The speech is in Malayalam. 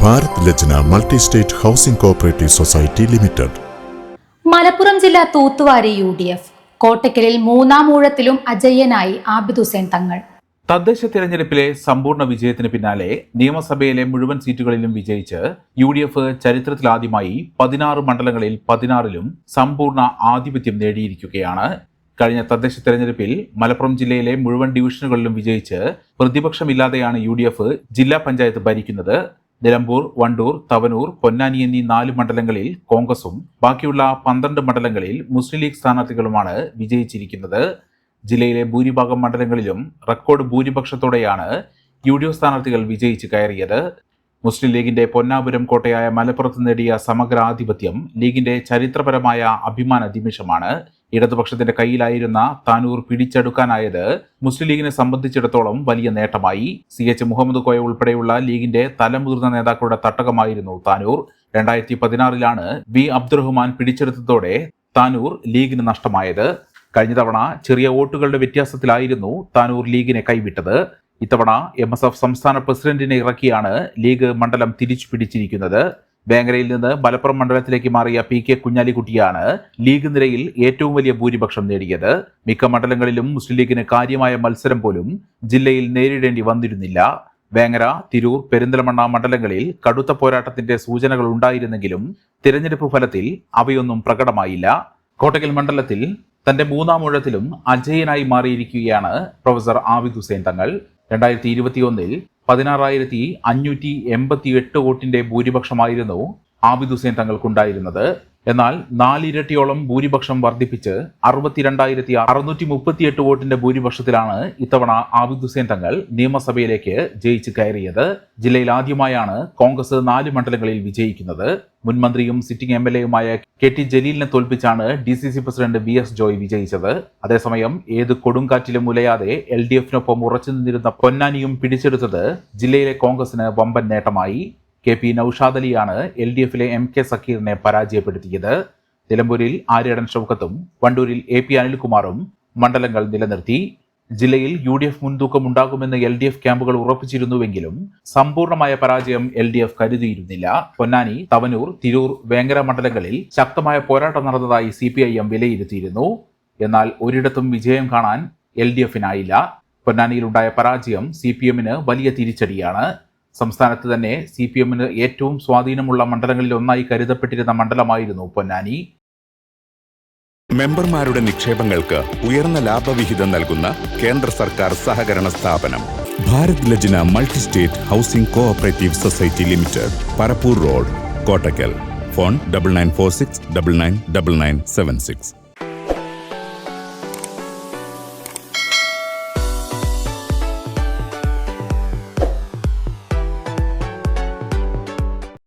Bharat Lajna multi state housing cooperative society limited. Malappuram ജില്ല തൂത്തുവാരി UDF കോട്ടക്കലിൽ മൂന്നാം ഊഴത്തിലും അജയ്യനായി ആബിദ് ഹുസൈൻ തങ്ങൾ. തദ്ദേശ തിരഞ്ഞെടുപ്പിലെ സമ്പൂർണ്ണ വിജയത്തിന് പിന്നാലെ നിയമസഭയിലെ മുഴുവൻ സീറ്റുകളിലും വിജയിച്ച് UDF ചരിത്രത്തിലാദ്യമായി 16 മണ്ഡലങ്ങളിൽ 16ലും സമ്പൂർണ്ണ ആധിപത്യം നേടിയിരിക്കുകയാണ്. കഴിഞ്ഞ തദ്ദേശ തെരഞ്ഞെടുപ്പിൽ മലപ്പുറം ജില്ലയിലെ മുഴുവൻ ഡിവിഷനുകളിലും വിജയിച്ച് പ്രതിപക്ഷമില്ലാതെയാണ് UDF ജില്ലാ പഞ്ചായത്ത് ഭരിക്കുന്നത്. നിലമ്പൂർ, വണ്ടൂർ, തവനൂർ, പൊന്നാനി എന്നീ 4 മണ്ഡലങ്ങളിൽ കോൺഗ്രസും ബാക്കിയുള്ള 12 മണ്ഡലങ്ങളിൽ മുസ്ലിം ലീഗ് സ്ഥാനാർത്ഥികളുമാണ് വിജയിച്ചിരിക്കുന്നത്. ജില്ലയിലെ ഭൂരിഭാഗം മണ്ഡലങ്ങളിലും റെക്കോർഡ് ഭൂരിപക്ഷത്തോടെയാണ് UDF സ്ഥാനാർത്ഥികൾ വിജയിച്ച് കയറിയത്. മുസ്ലിം ലീഗിന്റെ പൊന്നാപുരം കോട്ടയായ മലപ്പുറത്ത് നേടിയ സമഗ്ര ആധിപത്യം ലീഗിന്റെ ചരിത്രപരമായ അഭിമാന നിമിഷമാണ്. ഇടതുപക്ഷത്തിന്റെ കയ്യിലായിരുന്ന താനൂർ പിടിച്ചെടുക്കാനായത് മുസ്ലിം ലീഗിനെ സംബന്ധിച്ചിടത്തോളം വലിയ നേട്ടമായി. CH മുഹമ്മദ് കോയ ഉൾപ്പെടെയുള്ള ലീഗിന്റെ തലമുതിർന്ന നേതാക്കളുടെ തട്ടകമായിരുന്നു താനൂർ. 2016 V അബ്ദുറഹ്മാൻ പിടിച്ചെടുത്തതോടെ താനൂർ ലീഗിന് നഷ്ടമായത്. കഴിഞ്ഞ തവണ ചെറിയ വോട്ടുകളുടെ വ്യത്യാസത്തിലായിരുന്നു താനൂർ ലീഗിനെ കൈവിട്ടത്. ഇത്തവണ MSF സംസ്ഥാന പ്രസിഡന്റിനെ ഇറക്കിയാണ് ലീഗ് മണ്ഡലം തിരിച്ചു പിടിച്ചിരിക്കുന്നത്. വേങ്ങരയിൽ നിന്ന് മലപ്പുറം മണ്ഡലത്തിലേക്ക് മാറിയ PK കുഞ്ഞാലിക്കുട്ടിയാണ് ലീഗ് നിരയിൽ ഏറ്റവും വലിയ ഭൂരിപക്ഷം നേടിയത്. മിക്ക മണ്ഡലങ്ങളിലും മുസ്ലിം ലീഗിന് കാര്യമായ മത്സരം പോലും ജില്ലയിൽ നേരിടേണ്ടി വന്നിരുന്നില്ല. വേങ്ങര, തിരൂർ, പെരിന്തൽമണ്ണ മണ്ഡലങ്ങളിൽ കടുത്ത പോരാട്ടത്തിന്റെ സൂചനകൾ ഉണ്ടായിരുന്നെങ്കിലും തിരഞ്ഞെടുപ്പ് ഫലത്തിൽ അവയൊന്നും പ്രകടമായില്ല. കോട്ടക്കൽ മണ്ഡലത്തിൽ തന്റെ മൂന്നാം ഊഴത്തിലും അജയ്യനായി മാറിയിരിക്കുകയാണ് പ്രൊഫസർ ആബിദ് ഹുസൈൻ തങ്ങൾ. 2021 16,588 വോട്ടിന്റെ ഭൂരിപക്ഷമായിരുന്നു ആബിദ് ഹുസൈൻ തങ്ങൾക്കുണ്ടായിരുന്നത്. എന്നാൽ 4 ഇരട്ടിയോളം ഭൂരിപക്ഷം വർദ്ധിപ്പിച്ച് 62,638 വോട്ടിന്റെ ഭൂരിപക്ഷത്തിലാണ് ഇത്തവണ ആബിദ് ഹുസൈൻ തങ്ങൾ നിയമസഭയിലേക്ക് ജയിച്ച് കയറിയത്. ജില്ലയിൽ ആദ്യമായാണ് കോൺഗ്രസ് 4 മണ്ഡലങ്ങളിൽ വിജയിക്കുന്നത്. മുൻമന്ത്രിയും സിറ്റിംഗ് MLAയുമായ KT ജലീലിനെ തോൽപ്പിച്ചാണ് DCC പ്രസിഡന്റ് VS ജോയ് വിജയിച്ചത്. അതേസമയം ഏത് കൊടുങ്കാറ്റിലും ഉലയാതെ LDFനൊപ്പം ഉറച്ചു നിന്നിരുന്ന പൊന്നാനിയും പിടിച്ചെടുത്തത് ജില്ലയിലെ കോൺഗ്രസിന് വമ്പൻ നേട്ടമായി. KP നൌഷാദ് അലിയാണ് LDFിലെ MK സക്കീറിനെ പരാജയപ്പെടുത്തിയത്. നിലമ്പൂരിൽ ആര്യടൻ ഷൗക്കത്തും വണ്ടൂരിൽ AP അനിൽകുമാറും മണ്ഡലങ്ങൾ നിലനിർത്തി. ജില്ലയിൽ UDF മുൻതൂക്കം ഉണ്ടാകുമെന്ന് LDF ക്യാമ്പുകൾ ഉറപ്പിച്ചിരുന്നുവെങ്കിലും സമ്പൂർണമായ പരാജയം LDF കരുതിയിരുന്നില്ല. പൊന്നാനി, തവനൂർ, തിരൂർ, വേങ്ങര മണ്ഡലങ്ങളിൽ ശക്തമായ പോരാട്ടം നടന്നതായി CPIM വിലയിരുത്തിയിരുന്നു. എന്നാൽ ഒരിടത്തും വിജയം കാണാൻ LDFനായില്ല. പൊന്നാനിയിലുണ്ടായ പരാജയം CPMന് വലിയ തിരിച്ചടിയാണ്. സംസ്ഥാനത്ത് തന്നെ CPMന് ഏറ്റവും സ്വാധീനമുള്ള മണ്ഡലങ്ങളിൽ ഒന്നായി കരുതപ്പെട്ടിരുന്ന മണ്ഡലമായിരുന്നു പൊന്നാനി. മെമ്പർമാരുടെ നിക്ഷേപങ്ങൾക്ക് ഉയർന്ന ലാഭവിഹിതം നൽകുന്ന കേന്ദ്ര സർക്കാർ സഹകരണ സ്ഥാപനം Bharat Lajna multi state housing cooperative society limited, Parappur road, Kottakkal. Phone 9946999976.